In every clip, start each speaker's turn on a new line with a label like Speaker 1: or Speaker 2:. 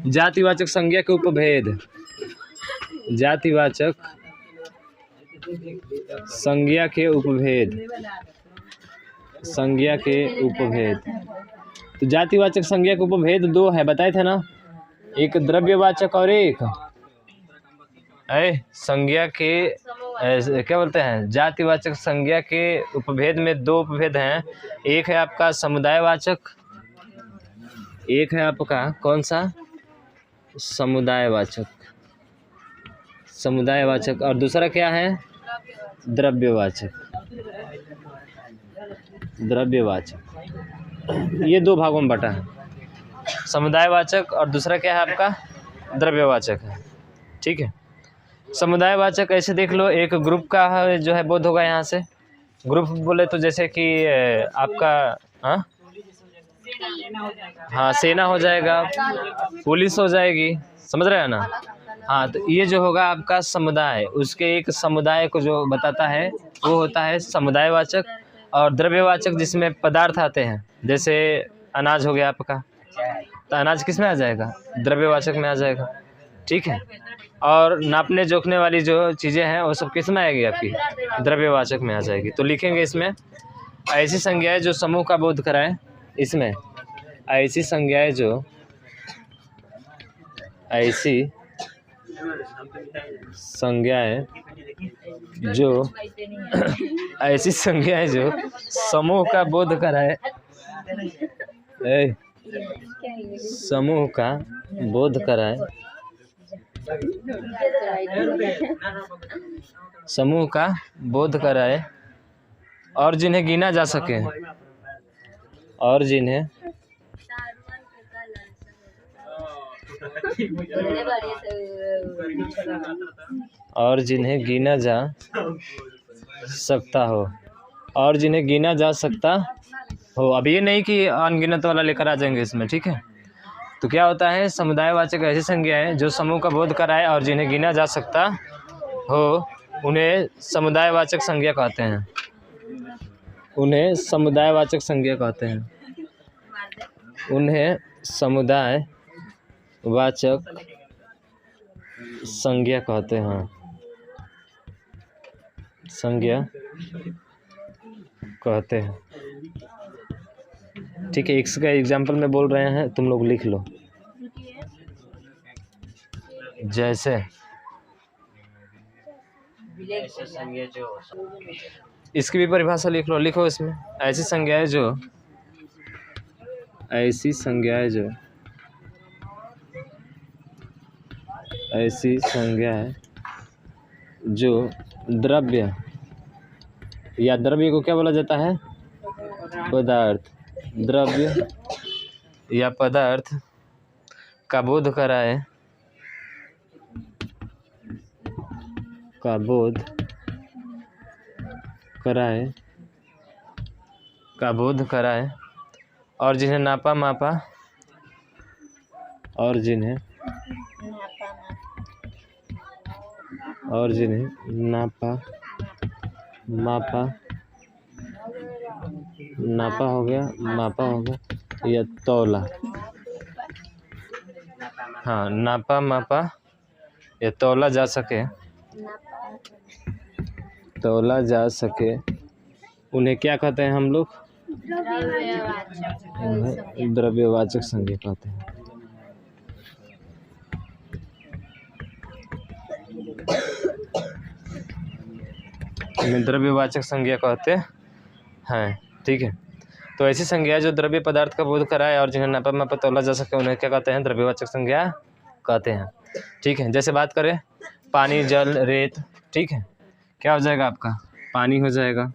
Speaker 1: जातिवाचक संज्ञा के उपभेद, जातिवाचक संज्ञा के उपभेद, संज्ञा के उपभेद। तो जातिवाचक संज्ञा के उपभेद दो है, बताए थे ना, एक द्रव्यवाचक और एक संज्ञा के क्या बोलते हैं, जातिवाचक संज्ञा के उपभेद में दो उपभेद हैं। एक है आपका समुदायवाचक, एक है आपका कौन सा, समुदायवाचक, समुदायवाचक, और दूसरा क्या है, द्रव्यवाचक, द्रव्यवाचक। ये दो भागों में बटा है, समुदायवाचक और दूसरा क्या है आपका, द्रव्यवाचक है। ठीक है, समुदायवाचक ऐसे देख लो, एक ग्रुप का जो है बोध होगा। यहाँ से ग्रुप बोले तो जैसे कि आपका हाँ सेना हो जाएगा, पुलिस हो जाएगी, समझ रहे हैं ना। हाँ, तो ये जो होगा आपका समुदाय, उसके एक समुदाय को जो बताता है वो होता है समुदायवाचक। और द्रव्यवाचक जिसमें पदार्थ आते हैं, जैसे अनाज हो गया आपका, तो अनाज किस में आ जाएगा, द्रव्यवाचक में आ जाएगा। ठीक है, और नापने जोखने वाली जो चीज़ें हैं वो सब किस में आएगी, आपकी द्रव्यवाचक में आ जाएगी। तो लिखेंगे इसमें ऐसी संज्ञाएं जो समूह का बोध कराएं, इसमें ऐसी संज्ञाएं जो ऐसी संज्ञाएं जो ऐसी संज्ञाएं जो समूह का बोध कराए, समूह का बोध कराए, समूह का बोध कराए और जिन्हें गिना जा सके, और जिन्हें गिना जा सकता हो, और जिन्हें गिना जा सकता हो। अब ये नहीं कि अनगिनत वाला लेकर आ जाएंगे इसमें। ठीक है, तो क्या होता है, समुदायवाचक ऐसी संज्ञाएं जो समूह का बोध कराए और जिन्हें गिना जा सकता हो, उन्हें समुदायवाचक संज्ञा कहते हैं, उन्हें समुदायवाचक संज्ञा कहते हैं, उन्हें समुदायवाचक संज्ञा कहते हैं, संज्ञा कहते हैं। ठीक है, इसका एग्जाम्पल में बोल रहे हैं, तुम लोग लिख लो। जैसे इसकी भी परिभाषा लिख लो, लिखो इसमें ऐसी संज्ञाएं जो, ऐसी संज्ञाएं जो, ऐसी संज्ञाएं जो द्रव्य या द्रव्य को क्या बोला जाता है, पदार्थ, द्रव्य या पदार्थ का बोध कराए, का बोध कराए, का बोध कराए और जिन्हें नापा मापा, और जिन्हें नापा मापा, नापा हो गया, मापा हो गया, या तौला, हाँ नापा मापा या तौला जा सके, तौला जा सके, उन्हें क्या कहते हैं हम लोग, द्रव्यवाचक संज्ञा कहते हैं। इन्हें द्रव्यवाचक संज्ञा कहते हैं। ठीक है, तो ऐसी संज्ञा जो द्रव्य पदार्थ का बोध कराए और जिन्हें नापा मापा तौला जा सके, उन्हें क्या कहते हैं, द्रव्यवाचक संज्ञा कहते हैं। ठीक है, जैसे बात करें पानी, जल, रेत। ठीक है, क्या हो जाएगा आपका, पानी हो जाएगा,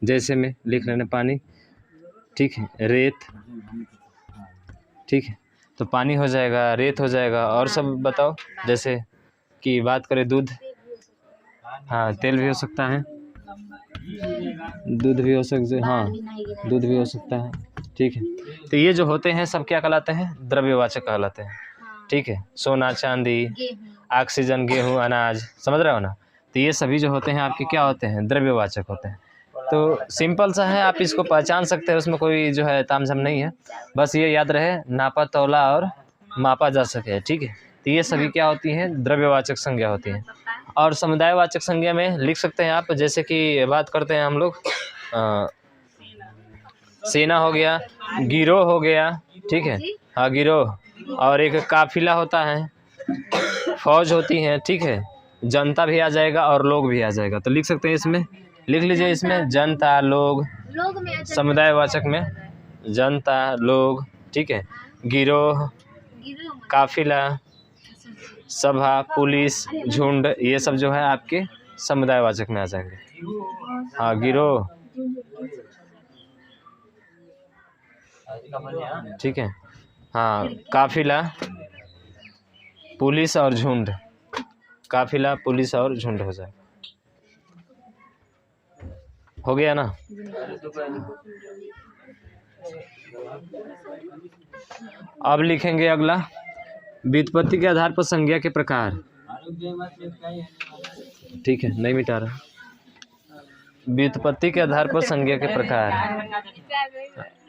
Speaker 1: जैसे में लिख लेना पानी। ठीक है, रेत, ठीक है, तो पानी हो जाएगा, रेत हो जाएगा, और सब बताओ। जैसे कि बात करें दूध, हाँ तेल भी हो सकता है, दूध भी हो सकता है, हाँ दूध भी हो सकता है। ठीक है, तो ये जो होते हैं सब क्या कहलाते हैं, द्रव्यवाचक कहलाते हैं। ठीक है, सोना, चांदी, ऑक्सीजन, गेहूं, अनाज, समझ रहे हो ना। तो ये सभी जो होते हैं आपके क्या होते हैं, द्रव्यवाचक होते हैं। तो सिंपल सा है, आप इसको पहचान सकते हैं, उसमें कोई जो है तामझाम नहीं है। बस ये याद रहे, नापा, तौला और मापा जा सके, ठीक है। तो ये सभी क्या होती हैं, द्रव्यवाचक संज्ञा होती हैं। और समुदायवाचक संज्ञा में लिख सकते हैं आप, जैसे कि बात करते हैं हम लोग सेना हो गया, गिरोह हो गया, ठीक है, हाँ गिरोह, और एक काफिला होता है, फौज होती है, ठीक है, जनता भी आ जाएगा और लोग भी आ जाएगा। तो लिख सकते हैं इसमें, लिख लीजिए इसमें जनता, लोग, समुदायवाचक में जनता, लोग, ठीक है, गिरोह, काफिला, सभा, पुलिस, झुंड, ये सब जो है आपके समुदायवाचक में आ जाएंगे। हाँ गिरोह, ठीक है, हाँ काफिला, पुलिस और झुंड, काफिला, पुलिस और झुंड हो जाए। हो गया ना। अब लिखेंगे अगला, व्युत्पत्ति के आधार पर संज्ञा के प्रकार, ठीक है, नहीं मिटा रहा। व्युत्पत्ति के आधार पर संज्ञा के प्रकार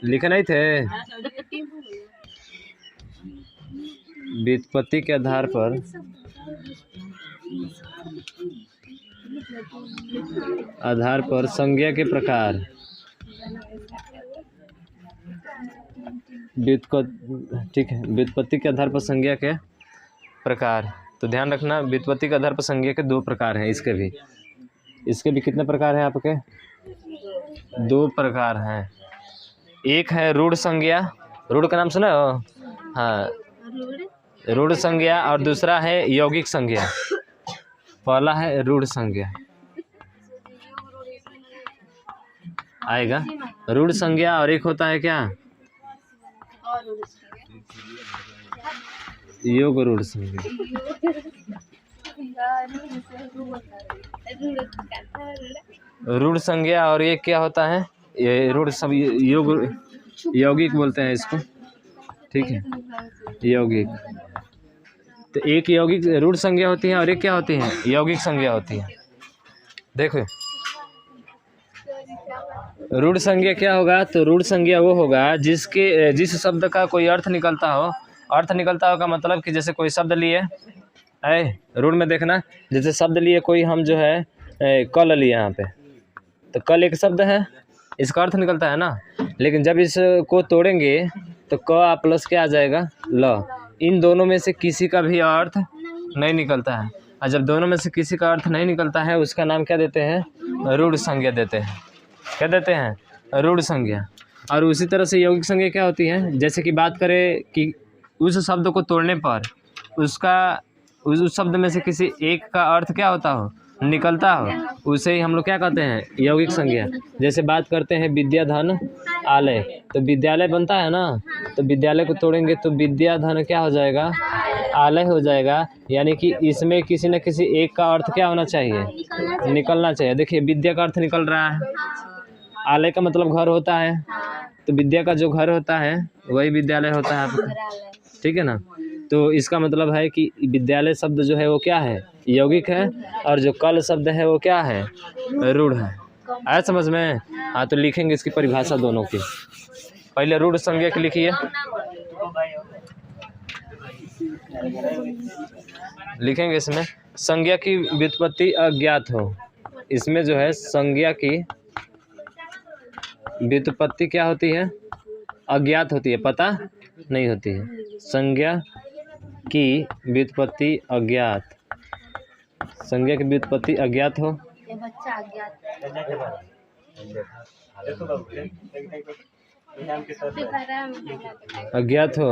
Speaker 1: लिखे नहीं थे। व्युत्पत्ति के आधार पर संज्ञा के प्रकार, ठीक है, व्युत्पत्ति के आधार पर संज्ञा के प्रकार। तो ध्यान रखना, व्युत्पत्ति के आधार पर संज्ञा के 2 प्रकार हैं। इसके भी कितने प्रकार हैं आपके? 2 प्रकार हैं। एक है रूढ़ संज्ञा, रूढ़ का नाम सुना हो? हाँ, रूढ़ संज्ञा, और दूसरा है यौगिक संज्ञा। पहला है रूढ़ संज्ञा, आएगा रूढ़ संज्ञा, और एक होता है क्या, योग रूढ़ संज्ञा। रूढ़ संज्ञा और ये क्या होता है, ये रूढ़ सब यौगिक बोलते हैं इसको, ठीक है, यौगिक। तो एक यौगिक रूढ़ संज्ञा होती है और एक क्या होती है, यौगिक संज्ञा होती है। देखो रूढ़ संज्ञा क्या होगा, तो रूढ़ संज्ञा वो होगा जिस शब्द का कोई अर्थ निकलता हो। अर्थ निकलता हो का मतलब कि जैसे कोई शब्द लिए है, रूढ़ में देखना, जैसे शब्द लिए कोई, हम जो है कल लिए यहाँ पे, तो कल एक शब्द है, इसका अर्थ निकलता है ना। लेकिन जब इसको तोड़ेंगे तो क प्लस क्या आ जाएगा, ल। इन दोनों में से किसी का भी अर्थ नहीं निकलता है, और जब दोनों में से किसी का अर्थ नहीं निकलता है उसका नाम क्या देते हैं, रूढ़ संज्ञा देते हैं। क्या देते हैं, रूढ़ संज्ञा। और उसी तरह से यौगिक संज्ञा क्या होती है, जैसे कि बात करें कि उस शब्द को तोड़ने पर उस शब्द में से किसी एक का अर्थ क्या होता हो, निकलता हो, उसे ही हम लोग क्या कहते हैं, यौगिक संज्ञा। जैसे बात करते हैं विद्या धन आलय, तो विद्यालय बनता है ना, तो विद्यालय को तोड़ेंगे तो विद्या धन क्या हो जाएगा, आलय हो जाएगा। यानी कि इसमें किसी न किसी एक का अर्थ क्या होना चाहिए, निकलना चाहिए। देखिए विद्या का अर्थ निकल रहा है, आलय का मतलब घर होता है, तो विद्या का जो घर होता है वही विद्यालय होता है आपका, ठीक है ना। तो इसका मतलब है कि विद्यालय शब्द जो है वो क्या है, यौगिक है, और जो कल शब्द है वो क्या है, रूढ़ है। आया समझ में। हाँ, तो लिखेंगे इसकी परिभाषा दोनों की। पहले रूढ़ संज्ञा की लिखिए, लिखेंगे इसमें संज्ञा की व्युत्पत्ति अज्ञात हो। इसमें जो है संज्ञा की व्युत्पत्ति क्या होती है, अज्ञात होती है, पता नहीं होती है। संज्ञा की व्युत्पत्ति अज्ञात, संज्ञा की व्युत्पत्ति अज्ञात हो, अज्ञात हो,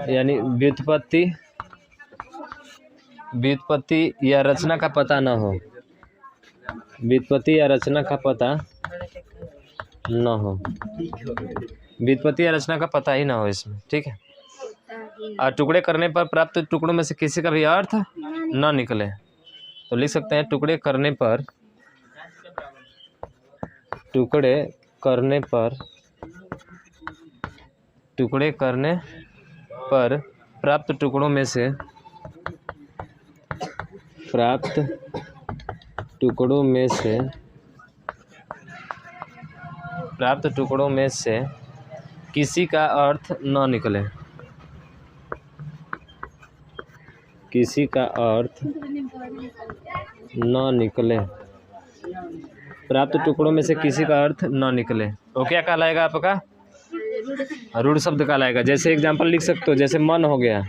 Speaker 1: यानी व्युत्पत्ति या रचना का पता न हो, व्युत्पत्ति या रचना का पता न हो, व्युत्पत्ति या रचना का पता ही ना हो इसमें, ठीक है। और टुकड़े करने पर प्राप्त टुकड़ों में से किसी का भी अर्थ न निकले, तो लिख सकते हैं टुकड़े करने पर प्राप्त टुकड़ों में से किसी का अर्थ न निकले, किसी का अर्थ न निकले, प्राप्त टुकड़ों में से किसी का अर्थ न निकले, वो क्या कहलाएगा आपका? रूढ़ शब्द कहलाएगा। जैसे एग्जाम्पल लिख सकते हो, जैसे मन हो गया,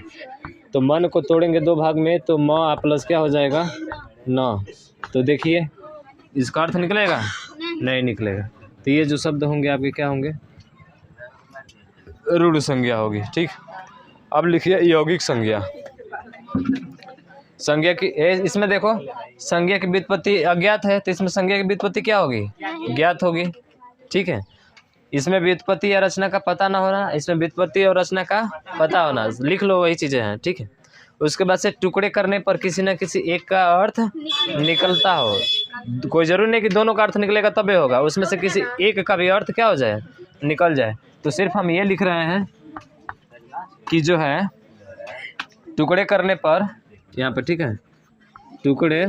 Speaker 1: तो मन को तोड़ेंगे दो भाग में तो म आ प्लस क्या हो जाएगा? न। तो देखिए इसका अर्थ निकलेगा? नहीं निकलेगा। तो ये जो शब्द होंगे आपके क्या होंगे? रूढ़ संज्ञा होगी। ठीक, अब लिखिए यौगिक संज्ञा। संज्ञा की इसमें देखो, संज्ञा की व्युत्पत्ति अज्ञात है, तो इसमें संज्ञा की व्युत्पत्ति क्या होगी? ज्ञात होगी। ठीक है, इसमें व्युत्पत्ति या रचना का पता ना होना, इसमें व्युत्पत्ति और रचना का पता होना, लिख लो वही चीज़ें हैं। ठीक है, उसके बाद से टुकड़े करने पर किसी न किसी एक का अर्थ निकलता हो, कोई जरूरी नहीं कि दोनों का अर्थ निकलेगा तबे होगा, उसमें से किसी एक का भी अर्थ क्या हो जाए? निकल जाए। तो सिर्फ हम ये लिख रहे हैं कि जो है टुकड़े करने पर, यहाँ पर ठीक है, टुकड़े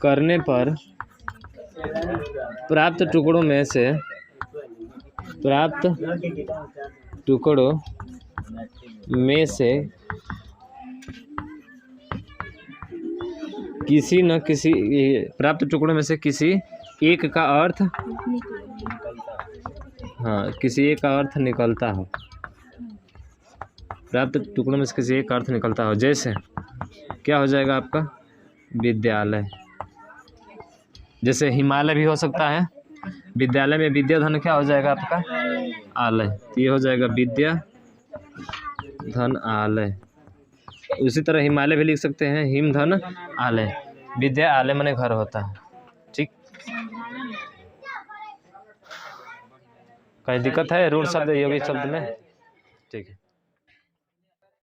Speaker 1: करने पर प्राप्त टुकड़ों में से किसी न किसी प्राप्त टुकड़ों में से किसी एक का अर्थ, हाँ, किसी एक का अर्थ निकलता हो, प्राप्त टुकड़ों में से किसी एक का अर्थ निकलता हो। जैसे क्या हो जाएगा आपका? विद्यालय। जैसे हिमालय भी हो सकता है, विद्यालय में विद्या धन क्या हो जाएगा आपका? आलय। तो ये हो जाएगा विद्या धन आलय। उसी तरह हिमालय भी लिख सकते हैं, हिम धन आलय। विद्या आलय माने घर होता है। ठीक, कहीं दिक्कत है रूढ़ शब्द यौगिक शब्द में? ठीक है।